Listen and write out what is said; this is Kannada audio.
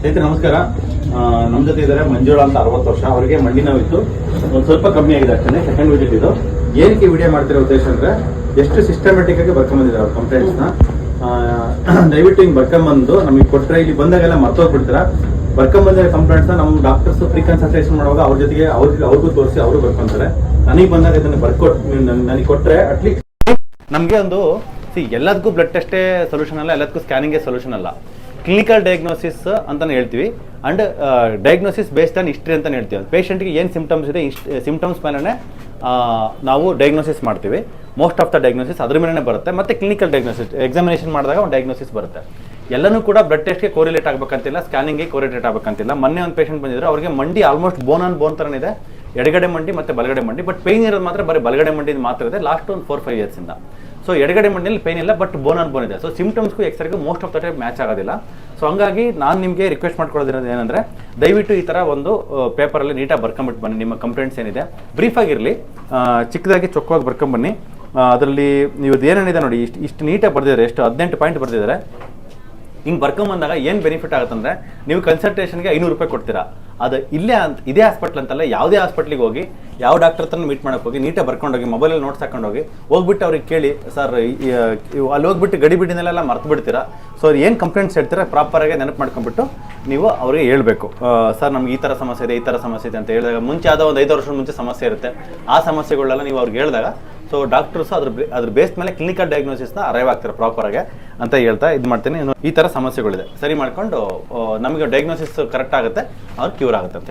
ಸ್ನೇಹಿತರೆ ನಮಸ್ಕಾರ. ನಮ್ಮ ಜೊತೆ ಇದ್ದಾರೆ ಮಂಜುಳಾ ಅಂತ 60 ವರ್ಷ. ಅವರಿಗೆ ಮಂಡಿ ನೋವಿತ್ತು, ಒಂದು ಸ್ವಲ್ಪ ಕಮ್ಮಿ ಆಗಿದೆ ಅಷ್ಟೇ. ಸೆಕೆಂಡ್ ವಿಸಿಟ್ ಇದು. ಏನಕ್ಕೆ ವಿಡಿಯೋ ಮಾಡ್ತಿರೋ ಉದ್ದೇಶ ಅಂದ್ರೆ ಎಷ್ಟು ಸಿಸ್ಟಮೆಟಿಕ್ ಆಗಿ ಬರ್ಕೊಂಬಂದಿದ್ದಾರೆ ಅವ್ರ ಕಂಪ್ಲೇಂಟ್ಸ್ ನ. ದಯವಿಟ್ಟು ಹಿಂಗ್ ಬರ್ಕೊಂಬಂದು ನಮಗೆ ಕೊಟ್ಟರೆ ಇಲ್ಲಿ ಬಂದಾಗೆಲ್ಲ ಮರ್ತೋಗ್ಬಿಡ್ತೀರ. ಬರ್ಕೊಂಬಂದಿರೋ ಕಂಪ್ಲೇಂಟ್ಸ್ ನ ನಮ್ಮ ಡಾಕ್ಟರ್ಸ್ ಫ್ರೀ ಕನ್ಸಲ್ಟೇಷನ್ ಮಾಡುವಾಗ ಅವ್ರ ಜೊತೆಗೆ ಅವ್ರಿಗೂ ತೋರಿಸಿ ಅವರು ಬರ್ಕೊಂತಾರೆ. ನನಗೆ ಬಂದಾಗ ಇದನ್ನ ನನಗೆ ಕೊಟ್ಟರೆ ಅಟ್ಲೀಸ್ಟ್ ನಮಗೆ ಒಂದು ಎಲ್ಲದಕ್ಕೂ ಬ್ಲಡ್ ಟೆಸ್ಟೇ ಸೊಲ್ಯೂಷನ್ ಅಲ್ಲ, ಎಲ್ಲದಕ್ಕೂ ಸ್ಕ್ಯಾನಿಂಗೇ ಸೊಲ್ಯೂಷನ್ ಅಲ್ಲ. ಕ್ಲಿನಿಕಲ್ ಡಯಾಗ್ನೋಸಿಸ್ ಅಂತಾನೆ ಹೇಳ್ತೀವಿ and diagnosis based on history ಅಂತಾನೆ ಹೇಳ್ತೀವಿ. ಪೇಷಂಟ್ಗೆ ಏನು ಸಿಂಪ್ಟಮ್ಸ್ ಇದೆ, ಸಿಂಪ್ಟಮ್ಸ್ ಮೇಲೆ ನಾವು ಡಯಾಗ್ನೋಸಿಸ್ ಮಾಡ್ತೀವಿ. ಮೋಸ್ಟ್ ಆಫ್ ದ ಡಯಾಗ್ನೋಸಿಸ್ ಅದ್ರ ಮೇಲೆ ಬರುತ್ತೆ. ಮತ್ತು ಕ್ಲಿನಿಕಲ್ ಡಯಾಗ್ನೋಸಿಸ್ ಎಕ್ಸಾಮಿನೇಷನ್ ಮಾಡಿದಾಗ ಒಂದು ಡಯಾಗ್ನೋಸಿಸ್ ಬರುತ್ತೆ. ಎಲ್ಲನೂ ಕೂಡ ಬ್ಲಡ್ ಟೆಸ್ಟ್ಗೆ ಕೋರಿಲೇಟ್ ಆಗಬೇಕಂತಿಲ್ಲ, ಸ್ಕ್ಯಾನಿಂಗ್ಗೆ ಕೋರಿಲೇಟ್ ಆಗಬೇಕಂತಿಲ್ಲ. ಮೊನ್ನೆ ಒಂದು ಪೇಷಂಟ್ ಬಂದಿದ್ರು, ಅವರಿಗೆ ಮಂಡಿ ಆಲ್ಮೋಸ್ಟ್ ಬೋನ್ ಆನ್ ಬೋನ್ ಥರನೇ ಇದೆ, ಎಡಗಡೆ ಮಂಡಿ ಮತ್ತು ಬಲಗಡೆ ಮಂಡಿ. ಬಟ್ ಪೇಯ್ನ್ ಇರೋದು ಮಾತ್ರ ಬರೀ ಬಲಗಡೆ ಮಂಡಿ ಮಾತ್ರ ಇದೆ ಲಾಸ್ಟ್ ಒಂದು 4-5 ಇಯರ್ಸಿಂದ. ಸೊ ಎಡಗಡೆ ಮಂಡಿಯಲ್ಲಿ ಪೇನ್ ಇಲ್ಲ, ಬಟ್ ಬೋನ್ ಆನ್ ಬೋನ್ ಇದೆ. ಸೊ ಸಿಂಪ್ಟಮ್ಸ್ಗೂ ಎಕ್ಸ್ರೆಗೂ most of the time match ಆಗೋದಿಲ್ಲ. ಸೊ ಹಂಗಾಗಿ ನಾನು ನಿಮಗೆ ರಿಕ್ವೆಸ್ಟ್ ಮಾಡ್ಕೊಳ್ಳೋದಿರೋದು ಏನಂದರೆ, ದಯವಿಟ್ಟು ಈ ಥರ ಒಂದು ಪೇಪರಲ್ಲಿ ನೀಟಾಗಿ ಬರ್ಕೊಂಬಿಟ್ಟು ಬನ್ನಿ. ನಿಮ್ಮ ಕಂಪ್ಲೇಂಟ್ಸ್ ಏನಿದೆ ಬ್ರೀಫಾಗಿರಲಿ, ಚಿಕ್ಕದಾಗಿ ಚೊಕ್ಕವಾಗಿ ಬರ್ಕೊಂಬನ್ನಿ. ಅದರಲ್ಲಿ ಇವತ್ತು ಏನೇನಿದೆ ನೋಡಿ, ಇಷ್ಟು ನೀಟಾಗಿ ಬರೆದಿದ್ದಾರೆ. ಎಷ್ಟು 18 ಪಾಯಿಂಟ್ ಬರೆದಿದ್ದಾರೆ. ಹಿಂಗೆ ಬರ್ಕೊಂಬಂದಾಗ ಏನು ಬೆನಿಫಿಟ್ ಆಗುತ್ತಂದರೆ, ನೀವು ಕನ್ಸಲ್ಟೇಷನ್ಗೆ 500 ರೂಪಾಯಿ ಕೊಡ್ತೀರಾ. ಅದು ಇದೇ ಹಾಸ್ಪಿಟ್ಲ್ ಅಂತಲ್ಲ, ಯಾವುದೇ ಹಾಸ್ಪಿಟ್ಲಿಗೆ ಹೋಗಿ ಯಾವ ಡಾಕ್ಟರ್ ಹತ್ರ ಮೀಟ್ ಮಾಡೋಕೆ ಹೋಗಿ ನೀಟಾಗಿ ಬರ್ಕೊಂಡೋಗಿ ಮೊಬೈಲಲ್ಲಿ ನೋಟ್ಸ್ ಹಾಕೊಂಡೋಗಿ ಹೋಗ್ಬಿಟ್ಟು ಅವ್ರಿಗೆ ಕೇಳಿ, ಸರ್ ಅಲ್ಲಿ ಹೋಗ್ಬಿಟ್ಟು ಗಡಿಬಿಡಿನೆಲ್ಲ ಮರ್ತು ಬಿಡ್ತೀರಾ. ಸೊ ಏನು ಕಂಪ್ಲೇಂಟ್ಸ್ ಹೇಳ್ತೀರಾ ಪ್ರಾಪರಾಗಿ ನೆನಪು ಮಾಡ್ಕೊಂಡ್ಬಿಟ್ಟು ನೀವು ಅವ್ರಿಗೆ ಹೇಳ್ಬೇಕು, ಸರ್ ನಮ್ಗೆ ಈ ಥರ ಸಮಸ್ಯೆ ಇದೆ, ಈ ಥರ ಸಮಸ್ಯೆ ಇದೆ ಅಂತ ಹೇಳಿದಾಗ, ಮುಂಚೆ ಯಾವುದೋ ಒಂದು 5 ವರ್ಷದ ಮುಂಚೆ ಸಮಸ್ಯೆ ಇರುತ್ತೆ. ಆ ಸಮಸ್ಯೆಗಳೆಲ್ಲ ನೀವು ಅವ್ರಿಗೆ ಹೇಳಿದಾಗ ಸೊ ಡಾಕ್ಟರ್ಸು ಅದ್ರ ಬೇಸ್ ಮೇಲೆ ಕ್ಲಿನಿಕಲ್ ಡಯಾಗ್ನೋಸಿಸ್ನ ಅರೈವ್ ಆಗ್ತಾರೆ ಪ್ರಾಪರಾಗಿ ಅಂತ ಹೇಳ್ತಾ ಇದು ಮಾಡ್ತೀನಿ. ಈ ಥರ ಸಮಸ್ಯೆಗಳಿದೆ ಸರಿ ಮಾಡ್ಕೊಂಡು ನಮಗೆ ಡಯಾಗ್ನೋಸಿಸ್ ಕರೆಕ್ಟ್ ಆಗುತ್ತೆ, ಅವ್ರು ಕ್ಯೂರ್ ಆಗುತ್ತೆ ಅಂತ ಹೇಳಿ.